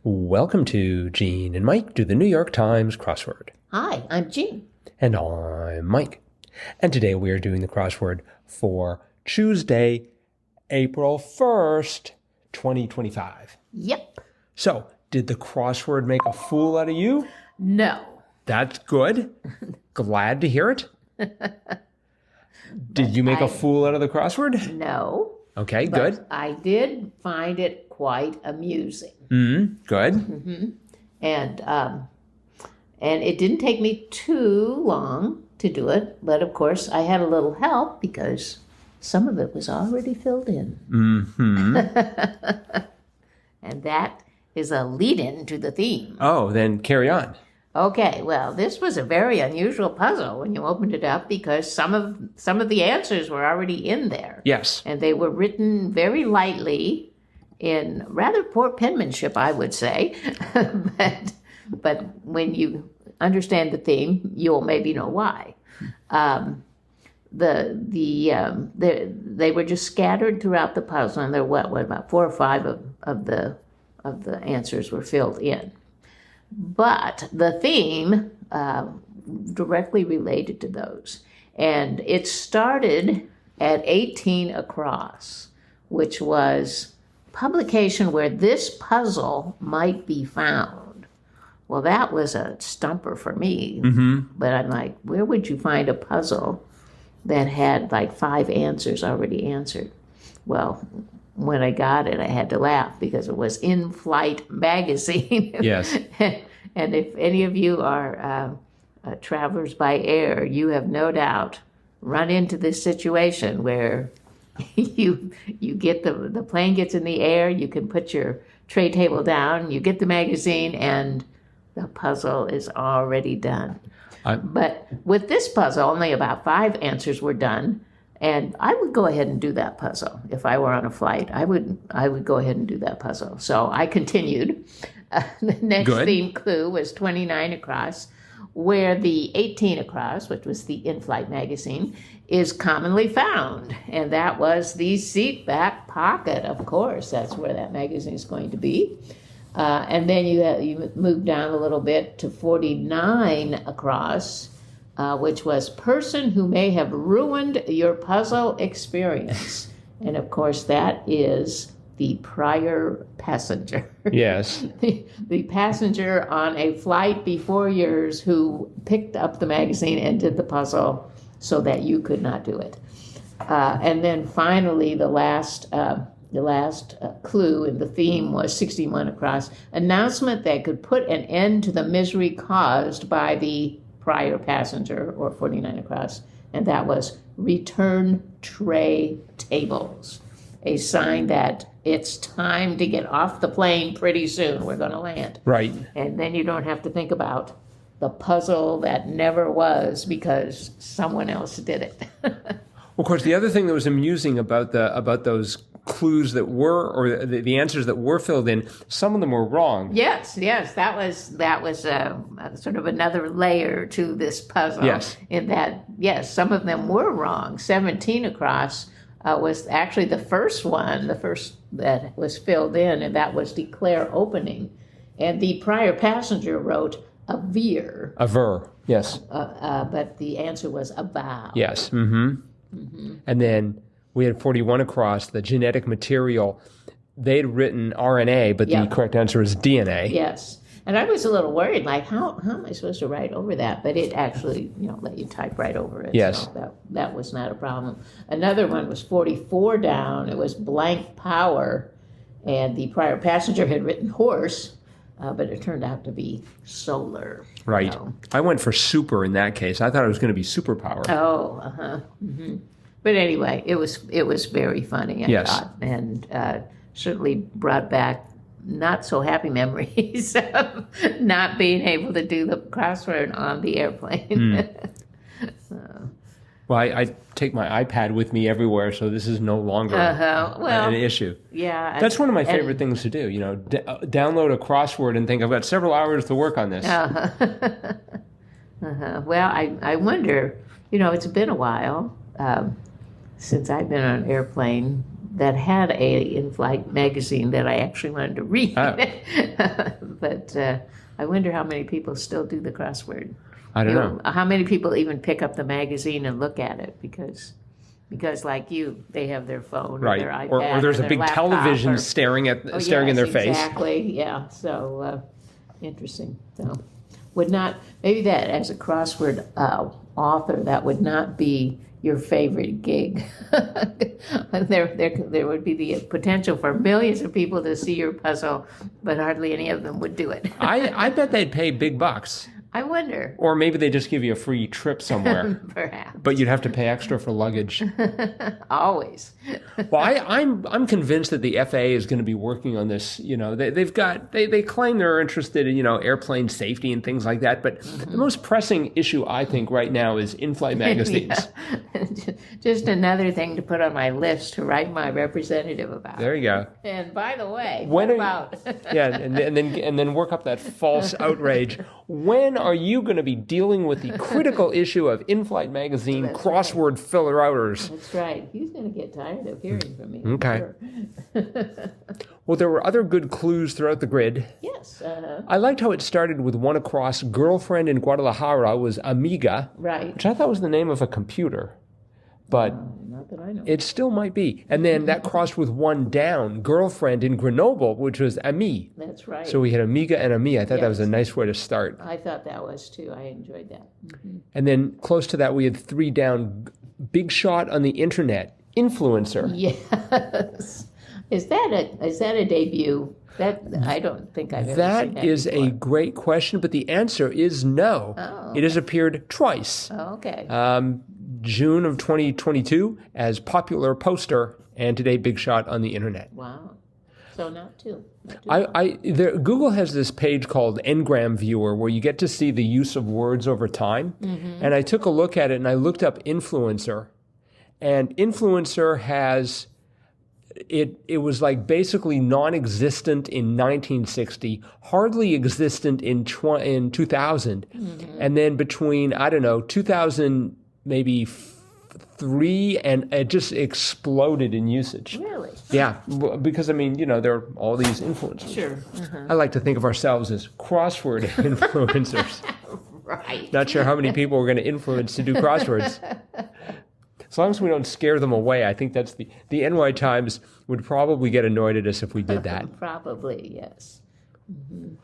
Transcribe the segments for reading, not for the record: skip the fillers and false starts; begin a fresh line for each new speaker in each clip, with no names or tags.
Welcome to Gene and Mike do the New York Times crossword.
Hi, I'm Jean.
And I'm Mike. And today we are doing the crossword for Tuesday, April 1st, 2025.
Yep.
So, did the crossword make a fool out of you?
No.
That's good. Glad to hear it. Did you make a fool out of the crossword?
No.
Okay,
But
good.
I did find it quite amusing.
Good.
Mm-hmm. And it didn't take me too long to do it, but of course I had a little help because some of it was already filled in. And that is a lead-in to the theme.
Oh, then carry on.
Okay, well, this was a very unusual puzzle when you opened it up because some of the answers were already in there.
Yes.
And they were written very lightly in rather poor penmanship, I would say. but when you understand the theme, you'll maybe know why. They were just scattered throughout the puzzle, and there were about 4 or 5 of the answers were filled in. But the theme directly related to those. And it started at 18 across, which was publication where this puzzle might be found. Well, that was a stumper for me. But I'm like, where would you find a puzzle that had like 5 answers already answered? Well, when I got it, I had to laugh because it was In Flight magazine.
Yes.
And if any of you are travelers by air, you have no doubt run into this situation where you get the plane gets in the air, you can put your tray table down, you get the magazine, and the puzzle is already done. But with this puzzle, only about 5 answers were done. And I would go ahead and do that puzzle. If I were on a flight, I would go ahead and do that puzzle. So I continued. The next theme clue was 29 across, where the 18 across, which was the in-flight magazine, is commonly found. And that was the seat back pocket, of course. That's where that magazine is going to be. And then you move down a little bit to 49 across, which was person who may have ruined your puzzle experience. And of course, that is the prior passenger.
Yes.
The passenger on a flight before yours who picked up the magazine and did the puzzle so that you could not do it. And then finally, the last clue in the theme was 61 across, announcement that could put an end to the misery caused by the prior passenger, or 49 across, and that was return tray tables, a sign that it's time to get off the plane pretty soon. We're going to land.
Right.
And then you don't have to think about the puzzle that never was because someone else did it.
Of course, the other thing that was amusing about those clues that were, or the answers that were filled in, some of them were wrong.
Yes, that was sort of another layer to this puzzle.
Yes.
In that, yes, some of them were wrong. 17 across was actually the first that was filled in, and that was declare opening. And the prior passenger wrote a veer.
A ver, yes.
But the answer was a vow.
Yes. And then we had 41 across, the genetic material. They'd written RNA, but the correct answer is DNA.
Yes. And I was a little worried, like, how am I supposed to write over that? But it actually, let you type right over it.
Yes.
So that was not a problem. Another one was 44 down. It was blank power. And the prior passenger had written horse, but it turned out to be solar.
Right.
So.
I went for super in that case. I thought it was going to be superpower.
Oh, uh-huh. Mm-hmm. But anyway, it was very funny, I thought. And certainly brought back not so happy memories of not being able to do the crossword on the airplane.
Well, I take my iPad with me everywhere, so this is no longer an issue.
Yeah.
That's one of my favorite things to do, download a crossword and think, I've got several hours to work on this.
Well, I wonder, it's been a while since I've been on an airplane, that had a in-flight magazine that I actually wanted to read. But I wonder how many people still do the crossword.
I don't know.
How many people even pick up the magazine and look at it because like you, they have their phone or their iPad
or there's a
their
big
laptop
television staring in their face.
Exactly. Yeah. So interesting. So would not maybe that as a crossword author that would not be your favorite gig. There would be the potential for millions of people to see your puzzle, but hardly any of them would do it.
I bet they'd pay big bucks.
I wonder.
Or maybe they just give you a free trip somewhere.
Perhaps.
But you'd have to pay extra for luggage.
Always.
Well, I'm convinced that the FAA is going to be working on this. You know, they claim they're interested in, airplane safety and things like that. But the most pressing issue, I think, right now is in-flight magazines.
Just another thing to put on my list to write my representative about.
There you go.
And by the way,
and then work up that false outrage. When are you going to be dealing with the critical issue of in-flight magazine crossword filler-outers?
That's right. He's going to get tired of hearing from me.
Okay.
Sure.
Well, there were other good clues throughout the grid.
Yes.
I liked how it started with one across. Girlfriend in Guadalajara was Amiga,
right.
which I thought was the name of a computer. But
not that I know.
It still might be. And then that crossed with one down. Girlfriend in Grenoble, which was Ami.
That's right.
So we had Amiga and Ami. I thought that was a nice way to start.
I thought that was too. I enjoyed that. Mm-hmm.
And then close to that, we had three down. Big shot on the internet. Influencer.
Yes. Is that a debut? That I don't think I've ever seen that
is
before.
a great question, but the answer is no.
Oh,
okay. It has appeared twice.
Oh, okay.
June of 2022 as popular poster, and today big shot on the internet.
Wow. So not two.
Google has this page called Ngram Viewer where you get to see the use of words over time. Mm-hmm. And I took a look at it and I looked up influencer. And influencer has... It was like basically non-existent in 1960, hardly existent in 2000, mm-hmm. and then between 2000 maybe 3, and it just exploded in usage.
Really?
Yeah, because there are all these influencers.
Sure. Uh-huh.
I like to think of ourselves as crossword influencers.
Right.
Not sure how many people we're going to influence to do crosswords. As long as we don't scare them away, I think that's the NY Times would probably get annoyed at us if we did that.
Probably, yes. Mm-hmm.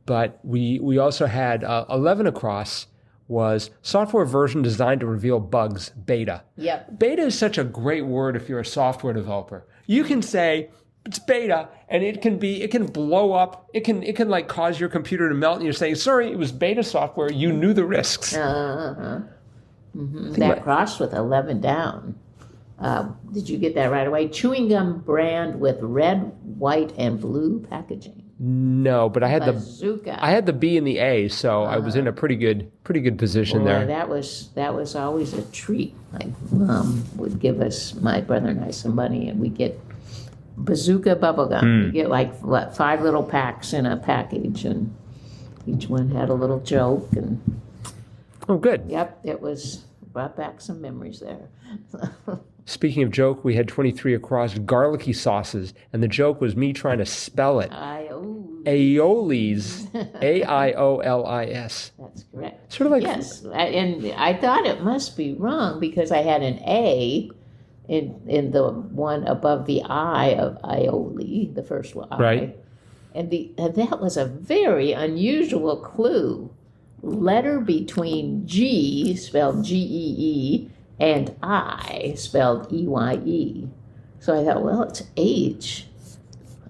But we also had 11 across was software version designed to reveal bugs, beta.
Yep.
Beta is such a great word if you're a software developer. You can say it's beta and it can blow up. It can like cause your computer to melt and you're saying, sorry, it was beta software. You knew the risks.
Uh-huh. Mm-hmm. That crossed with 11 down. Did you get that right away? Chewing gum brand with red, white, and blue packaging.
No, but I had
Bazooka.
I had the B and the A, so I was in a pretty good position there.
That was always a treat. My mom would give us, my brother and I, some money, and we get Bazooka bubblegum. You get like 5 little packs in a package, and each one had a little joke and.
Oh, good.
Yep, it brought back some memories there.
Speaking of joke, we had 23 across garlicky sauces, and the joke was me trying to spell it. Aiolis, A-I-O-L-I-S.
That's correct.
Sort of like...
Yes, and I thought it must be wrong because I had an A in the one above the I of aioli, the first one.
Right.
And that was a very unusual clue. Letter between G, spelled G-E-E, and I, spelled E-Y-E. So I thought, well, it's H.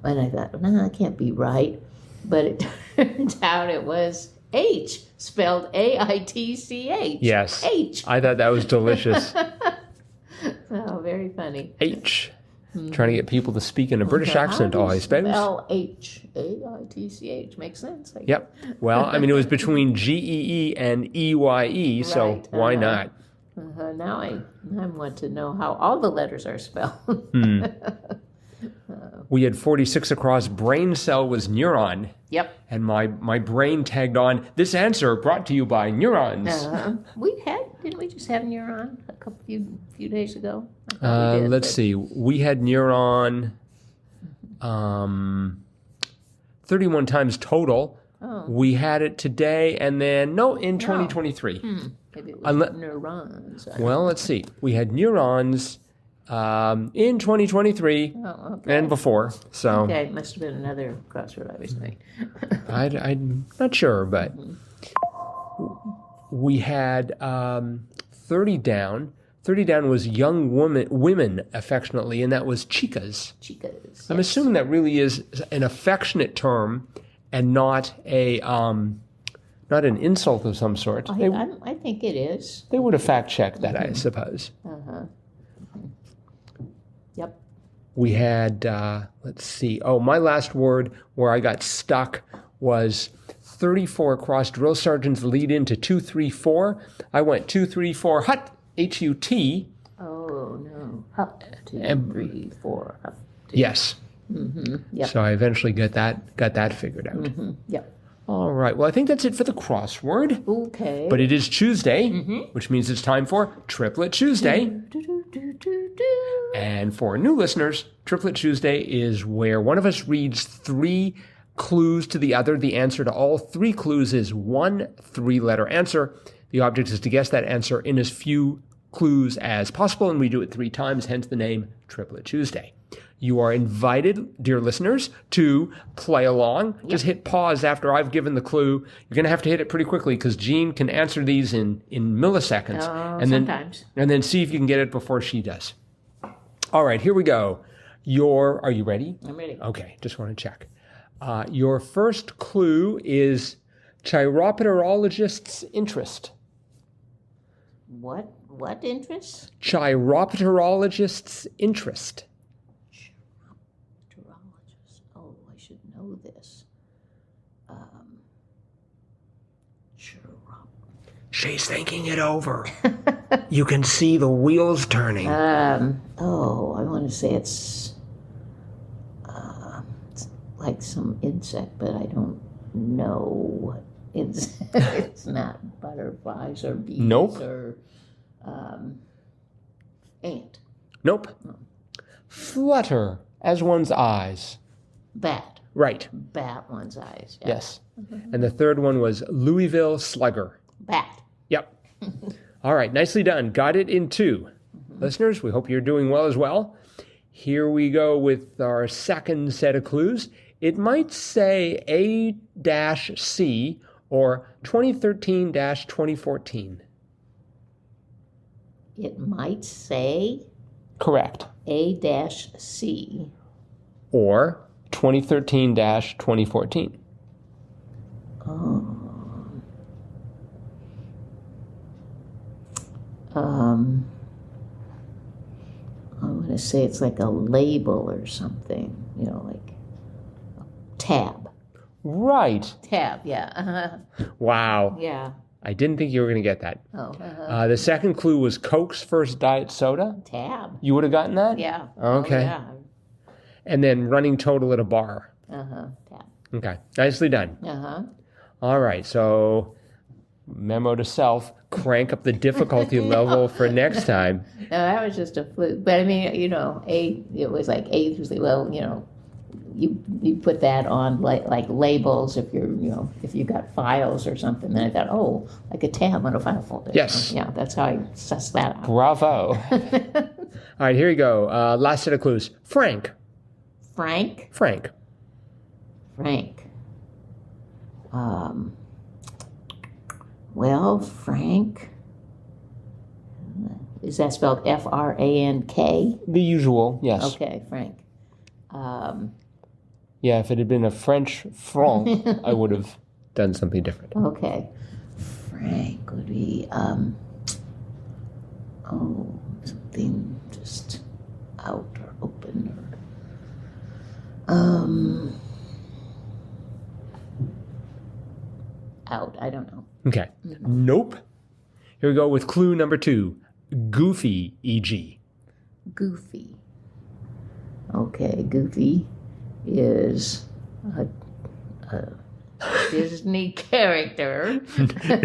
And I thought, no, that can't be right. But it turned out it was H, spelled A-I-T-C-H.
Yes.
H.
I thought that was delicious.
Oh, very funny.
H. Trying to get people to speak in a British accent, I suppose.
L-H, A-I-T-C-H. Makes sense.
Yep. Well, it was between G-E-E and E-Y-E, right, so why not?
Now I want to know how all the letters are spelled.
We had 46 across. Brain cell was neuron.
Yep.
And my brain tagged on, this answer brought to you by neurons.
Didn't we just have neuron a few days ago? I thought we did,
Let's see. We had neuron 31 times total.
Oh.
We had it today, and then, in 2023.
Maybe it was neurons.
Well, let's see. We had neurons in 2023 and before. So
Okay, it must have been another crossword I was doing.
I'm not sure, but we had 30 down. 30 down was young women affectionately, and that was chicas.
Chicas.
I'm assuming that really is an affectionate term and not not an insult of some sort.
I think it is.
They would have fact-checked that, I suppose.
Yep.
We had, let's see. Oh, my last word where I got stuck was 34 cross drill sergeants lead into 234. I went 234 hut, H-U-T.
Oh, no. Hut, 2, 3, 4. Hut, 2.
Yes.
Yep.
So I eventually got that figured out.
Yep.
All right. Well, I think that's it for the crossword.
Okay.
But it is Tuesday, which means it's time for Triplet Tuesday. And for new listeners, Triplet Tuesday is where one of us reads 3 clues to the other. The answer to all 3 clues is one 3-letter answer. The object is to guess that answer in as few clues as possible, and we do it 3 times, hence the name Triplet Tuesday. You are invited, dear listeners, to play along. Yep. Just hit pause after I've given the clue. You're going to have to hit it pretty quickly because Jean can answer these in milliseconds.
And sometimes.
Then see if you can get it before she does. All right, here we go. Are you ready?
I'm ready.
Okay, just want to check. Your first clue is chiropterologist's interest.
What interest?
Chiropterologist's interest.
Oh, I should know this.
She's thinking it over. You can see the wheels turning.
I want to say it's like some insect, but I don't know what insect. It's not butterflies or bees.
Nope.
Or ant.
Nope. Flutter as one's eyes.
Bat.
Right.
Bat one's eyes. Yeah.
Yes. And the third one was Louisville Slugger.
Bat.
Yep. All right. Nicely done. Got it in 2. Listeners, we hope you're doing well as well. Here we go with our second set of clues. It might say A-C or 2013-2014.
It might say
Correct.
A-C.
Or 2013-2014.
I want to say it's like a label or something, like a tab.
Right.
Tab, yeah.
Wow.
Yeah.
I didn't think you were going to get that.
Oh.
The second clue was Coke's first diet soda.
Tab.
You would have gotten that?
Yeah.
Okay.
Oh, yeah.
And then running total at a bar.
Tab.
Okay. Nicely done. All right. So, memo to self, crank up the difficulty level for next time.
No, that was just a fluke. But I mean, it was like A through C. Well, you put that on like labels if if you got files or something. Then I thought, like a tab on a file folder.
Yes.
Yeah, that's how I sussed that out.
Bravo. All right, here you go. Last set of clues. Frank.
Frank. Well, Frank. Is that spelled F-R-A-N-K?
The usual, yes.
Okay, Frank.
Yeah, if it had been a French franc, I would have done something different.
Okay. Frank would be, something just out or open or, out, I don't know.
Okay. Nope. Here we go with clue number 2. Goofy, e.g.
Goofy. Okay, goofy is a Disney character.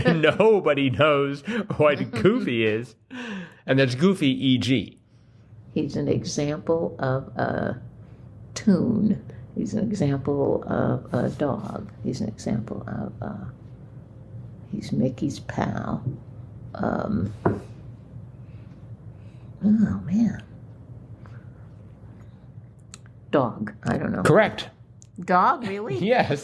Nobody knows what Goofy is. And that's Goofy, E.G.
He's an example of a tune. He's an example of a dog. He's an example of he's Mickey's pal. Oh man. Dog. I don't know.
Correct.
Dog, really?
Yes.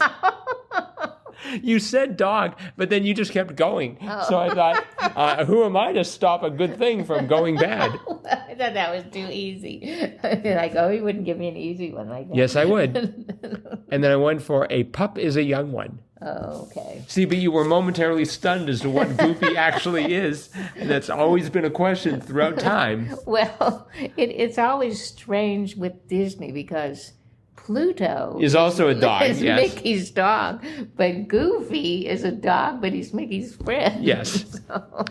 You said dog, but then you just kept going.
Oh.
So I thought, who am I to stop a good thing from going bad?
I thought that was too easy. Like, oh, you wouldn't give me an easy one like that.
Yes, I would. And then I went for a pup is a young one.
Oh, okay.
See, but you were momentarily stunned as to what Goofy actually is. And that's always been a question throughout time.
Well, it's always strange with Disney because Pluto
Is also a dog,
is
yes.
Mickey's dog, but Goofy is a dog, but he's Mickey's friend.
Yes.
So,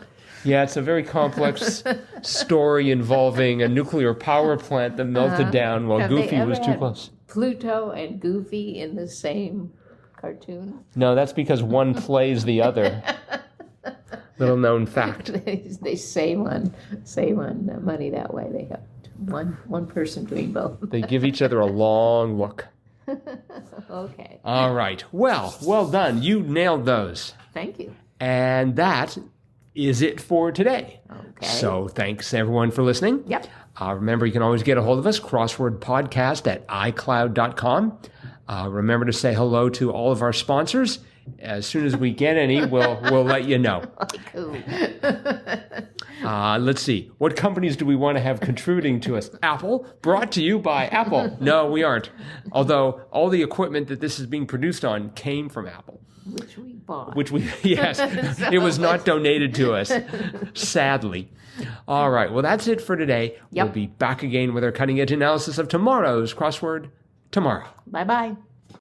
Yeah, it's a very complex story involving a nuclear power plant that melted down while
have they
Goofy
ever
was too
had
close.
Pluto and Goofy in the same cartoon?
No, that's because one plays the other. Little known fact.
They save on money that way. They have one person doing both.
They give each other a long look.
Okay.
All right. Well done. You nailed those.
Thank you.
And that is it for today.
Okay.
So thanks everyone for listening.
Yep.
Remember, you can always get a hold of us, crosswordpodcast at iCloud.com. Remember to say hello to all of our sponsors. As soon as we get any, we'll let you know.
Cool.
Let's see. What companies do we want to have contributing to us? Apple, brought to you by Apple. No, we aren't. Although all the equipment that this is being produced on came from Apple.
Which we bought.
Yes, it was not donated to us, sadly. All right. Well, that's it for today.
Yep.
We'll be back again with our cutting edge analysis of tomorrow's crossword tomorrow.
Bye-bye.